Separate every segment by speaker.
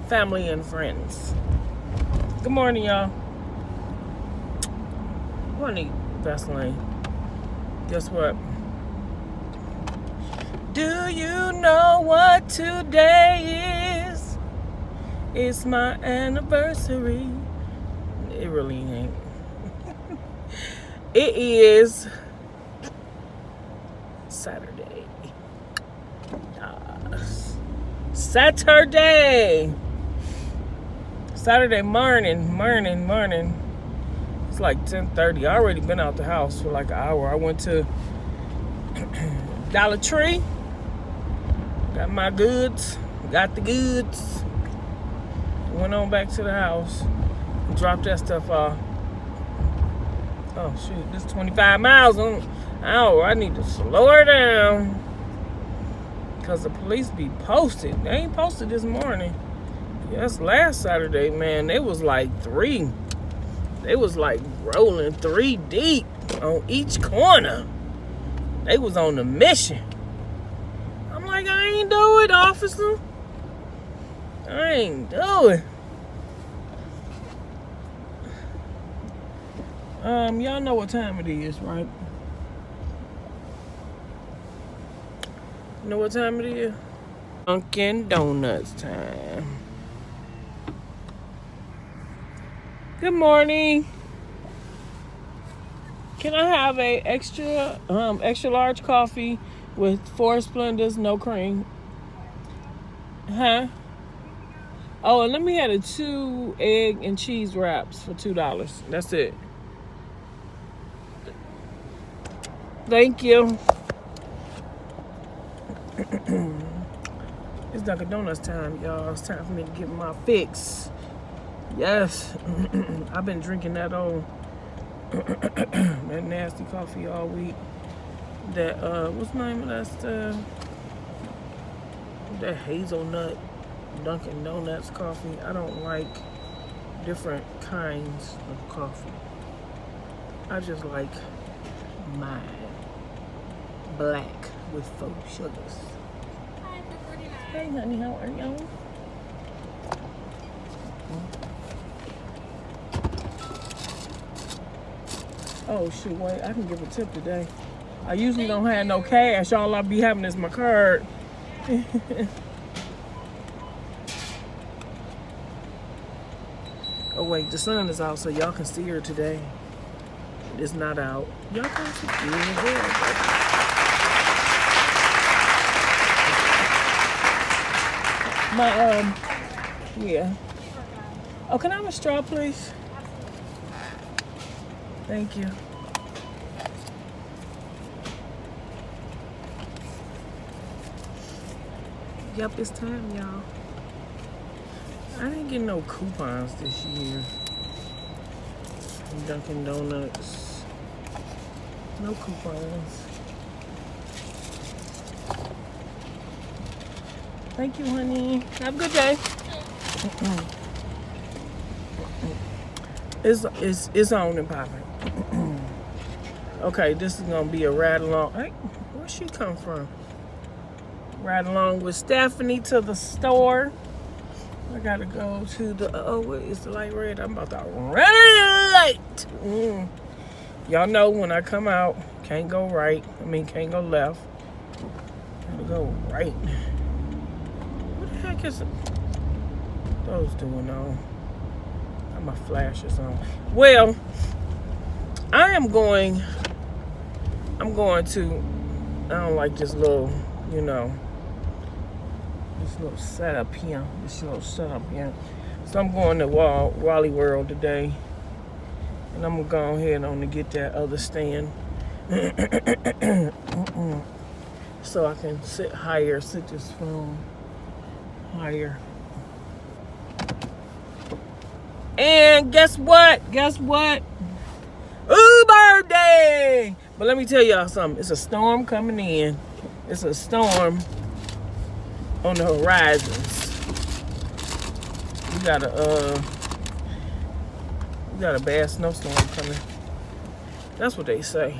Speaker 1: family and friends. Good morning, y'all. I need Vaseline. Guess what? Do you know what today is? It's my anniversary. It really ain't. It is Saturday. Saturday morning. It's like 10:30. I already been out the house for like an hour. I went to Dollar Tree. Got my goods. Got the goods. Went on back to the house. Dropped that stuff off. Oh shoot, this is 25 miles an hour. I need to slow her down. Cause the police be posted. They ain't posted this morning. Yes, last Saturday, man, they was like 3. They was like rolling 3 deep on each corner. They was on the mission. I'm like, I ain't do it, officer. I ain't do it. Y'all know what time it is, right? You know what time it is? Dunkin' Donuts time. Good morning. Can I have a extra large coffee with 4 Splendors, no cream? Huh? Oh, and let me have the 2 egg and cheese wraps for $2. That's it. Thank you. It's Dunkin' Donuts time, y'all. It's time for me to get my fix. Yes. I've been drinking that old that nasty coffee all week. That what's the name of that stuff? That hazelnut Dunkin' Donuts coffee. I don't like different kinds of coffee. I just like mine. Black with 4 sugars. Hey honey, how are you? Oh shoot, wait, I can give a tip today. I usually don't have no cash. All I be having is my card. Oh wait, the sun is out so y'all can see her today. It's not out. Y'all can see her. Yeah. Oh, can I have a straw, please? Thank you. Yep, it's time, y'all. I didn't get no coupons this year. Dunkin' Donuts. No coupons. Thank you, honey. Have a good day. It's on and popping. Okay, this is gonna be a ride along. Hey, where'd she come from? Ride along with Stephanie to the store. I gotta go to the. Oh, wait, is the light red? I'm about to run light. Y'all know when I come out, can't go right. Can't go left. Gotta go right. What the heck is those doing on? My flashes on. Well, I'm going to, I don't like this little, this little setup here. So I'm going to Wally World today. And I'm going to go ahead and get that other stand. So I can sit this phone higher. And guess what? Uber Day! But let me tell y'all something. It's a storm coming in. It's a storm on the horizons. We got a bad snowstorm coming. That's what they say.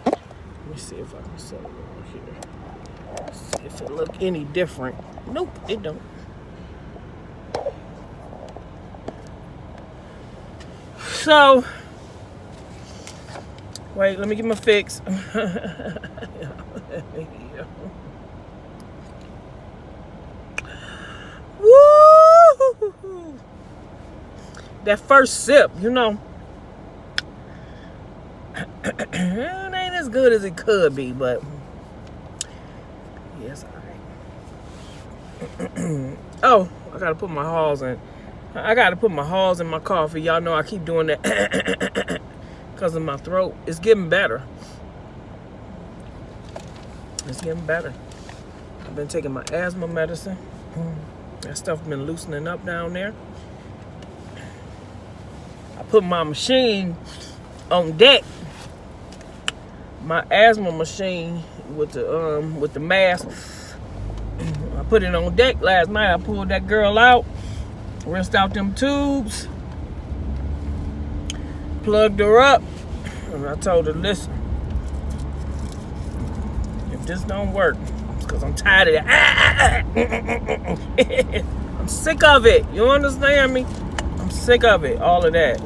Speaker 1: Let me see if I can set it over here. See if it look any different. Nope, it don't. So, wait, let me get my fix. Woo! That first sip, you know, it ain't as good as it could be, but yes, alright. Oh, I gotta put my halls in. I gotta put my halls in my coffee. Y'all know I keep doing that because of my throat. It's getting better. It's getting better. I've been taking my asthma medicine. That stuff been loosening up down there. I put my machine on deck. My asthma machine with the mask. I put it on deck last night. I pulled that girl out, rinsed out them tubes, plugged her up, and I told her, listen, if this don't work, it's because I'm tired of it. I'm sick of it. You understand me? I'm sick of it. All of that.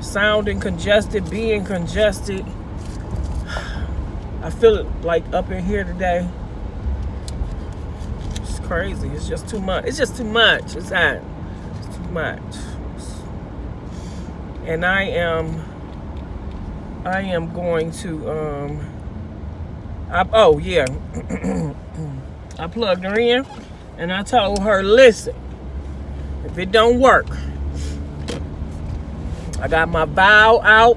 Speaker 1: Sounding congested, being congested. I feel it like up in here today. It's crazy. It's just too much. It's just too much. It's too much. And I am going to oh yeah. I plugged her in and I told her, listen, if it don't work, I got my vial out,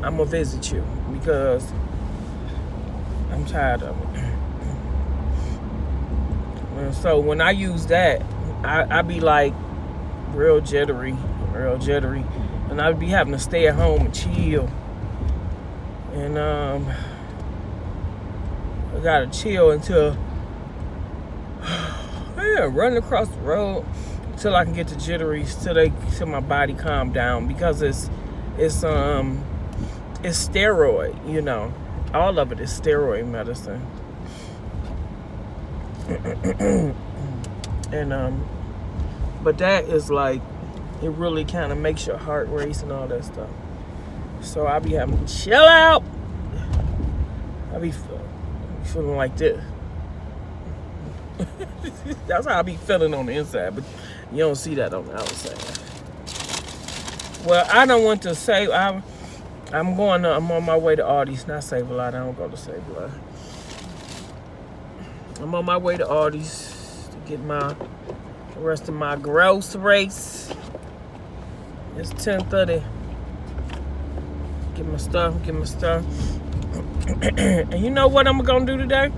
Speaker 1: I'm gonna visit you because I'm tired of it. And so when I use that, I be like real jittery, and I be having to stay at home and chill. And I gotta chill until running across the road till I can get the jitteries, till my body calm down, because it's steroid, you know. All of it is steroid medicine. And but that is like, it really kind of makes your heart race and all that stuff. So I be having to chill out. I be feeling like this. That's how I be feeling on the inside, but you don't see that on the outside. Well, I don't want to say I'm on my way to Aldi's, not Save-A-Lot. I don't go to Save-A-Lot. I'm on my way to Aldi's to get the rest of my groceries. It's 10:30. Get my stuff. And you know what I'm gonna do today?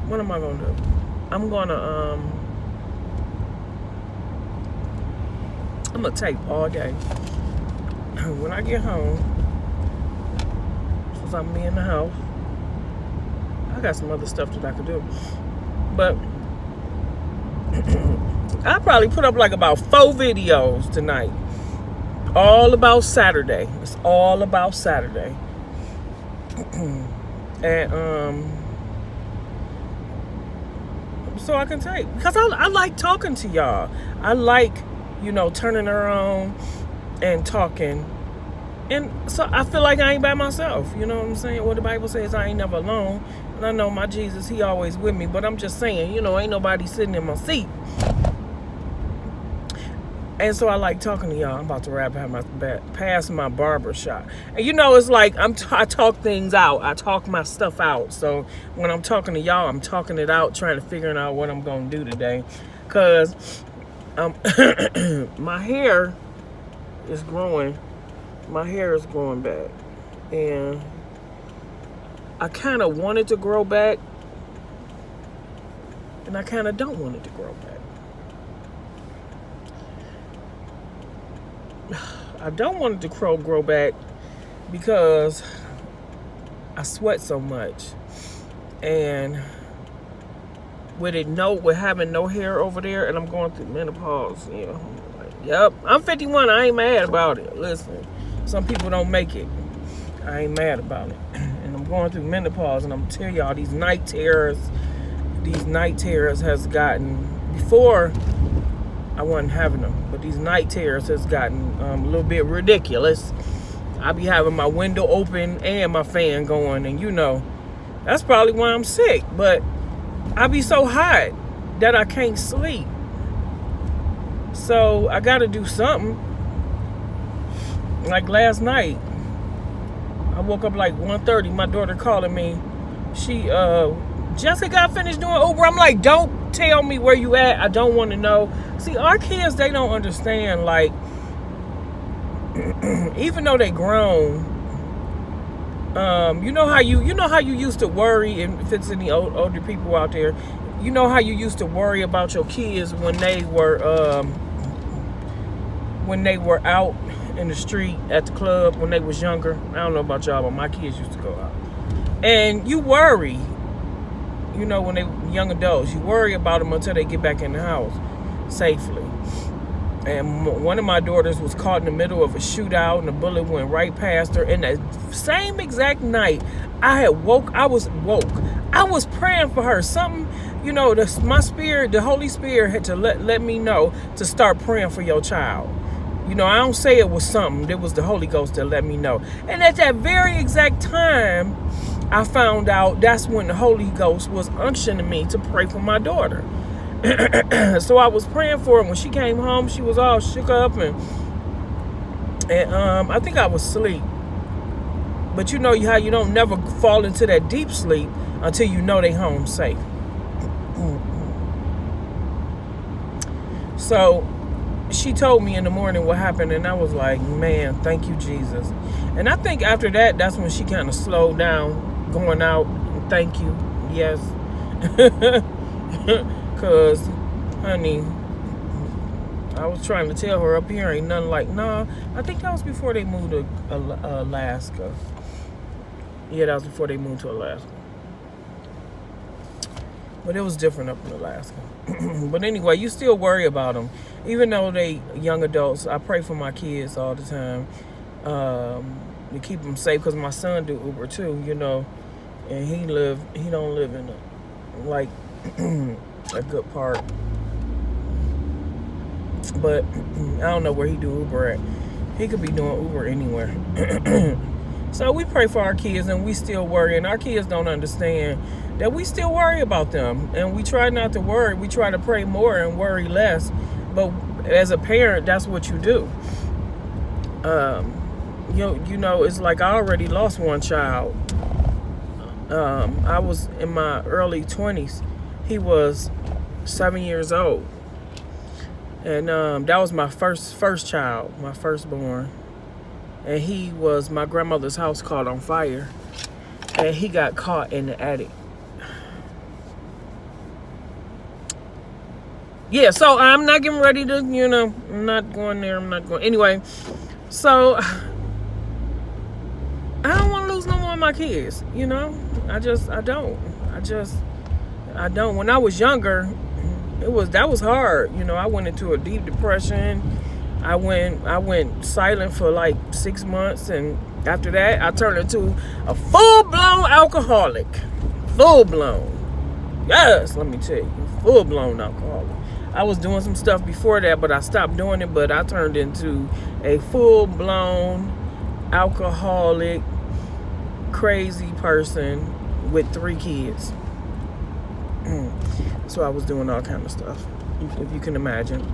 Speaker 1: What am I gonna do? I'm gonna tape all day. When I get home, since I'm in the house, I got some other stuff that I could do. But I'll probably put up like about 4 videos tonight. All about Saturday. It's all about Saturday. And so I can tape, because I like talking to y'all. I like, you know, turning around and talking. And so I feel like I ain't by myself. You know what I'm saying? What the Bible says, I ain't never alone. And I know my Jesus, he always with me. But I'm just saying, you know, ain't nobody sitting in my seat. And so I like talking to y'all. I'm about to wrap past my barber shop. And you know, it's like I talk things out. I talk my stuff out. So when I'm talking to y'all, I'm talking it out, trying to figure out what I'm going to do today. Because my hair is growing. My hair is growing back. And I kind of want it to grow back. And I kind of don't want it to grow back. I don't want it to grow back because I sweat so much. And with having no hair over there, and I'm going through menopause, you know. Yep, I'm 51. I ain't mad about it. Listen, some people don't make it. I ain't mad about it. And I'm going through menopause, and I'm telling y'all, these night terrors has gotten, before I wasn't having them. But these night terrors has gotten a little bit ridiculous. I be having my window open and my fan going, and you know, that's probably why I'm sick. But I be so hot that I can't sleep. So I gotta do something. Like last night, I woke up like 1:30. My daughter calling me. She, Jessica got finished doing Uber. I'm like, don't tell me where you at. I don't want to know. See, our kids, they don't understand. Like, even though they grown, you know how you used to worry, and if it's any older people out there, you know how you used to worry about your kids when they were out in the street, at the club, when they was younger. I don't know about y'all, but my kids used to go out. And you worry, you know, when they were young adults, you worry about them until they get back in the house safely. And one of my daughters was caught in the middle of a shootout, and the bullet went right past her. And that same exact night, I was woke. I was praying for her. Something, you know, my spirit, the Holy Spirit had to let me know to start praying for your child. You know, I don't say it was something. It was the Holy Ghost that let me know. And at that very exact time, I found out that's when the Holy Ghost was unctioning me to pray for my daughter. So I was praying for her. When she came home, she was all shook up, and I think I was asleep. But you know how you don't never fall into that deep sleep until you know they home safe. So she told me in the morning what happened, and I was like, man, thank you, Jesus. And I think after that, that's when she kind of slowed down going out. Thank you. Yes. Because, honey, I was trying to tell her up here ain't nothing like, nah. I think that was before they moved to Alaska. Yeah, that was before they moved to Alaska. But it was different up in Alaska. But anyway, you still worry about them. Even though they young adults, I pray for my kids all the time to keep them safe. Because my son do Uber too, you know. And he don't live in a good part. But I don't know where he do Uber at. He could be doing Uber anywhere. So we pray for our kids, and we still worry. And our kids don't understand that we still worry about them. And we try not to worry. We try to pray more and worry less. But as a parent, that's what you do. You know, it's like I already lost one child. I was in my early 20s. He was 7 years old. And that was my first child, my firstborn. And he was, my grandmother's house caught on fire. And he got caught in the attic. Yeah, so I'm not getting ready to, you know, I'm not going there. Anyway, so I don't want to lose no more of my kids, you know. I don't. When I was younger, that was hard. You know, I went into a deep depression. I went silent for like 6 months, and after that, I turned into a full-blown alcoholic. Full-blown. Yes, let me tell you, full-blown alcoholic. I was doing some stuff before that, but I stopped doing it. But I turned into a full-blown alcoholic, crazy person with 3 kids. So I was doing all kind of stuff, if you can imagine.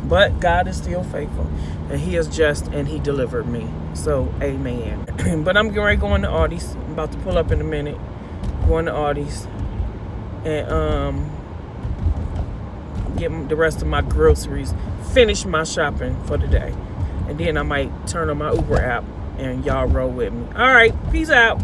Speaker 1: But God is still faithful, and He is just, and He delivered me. So, amen. But I'm getting ready going to Aldi's. I'm about to pull up in a minute. Going to Aldi's. And get the rest of my groceries. Finish my shopping for the day. And then I might turn on my Uber app, and y'all roll with me. All right. Peace out.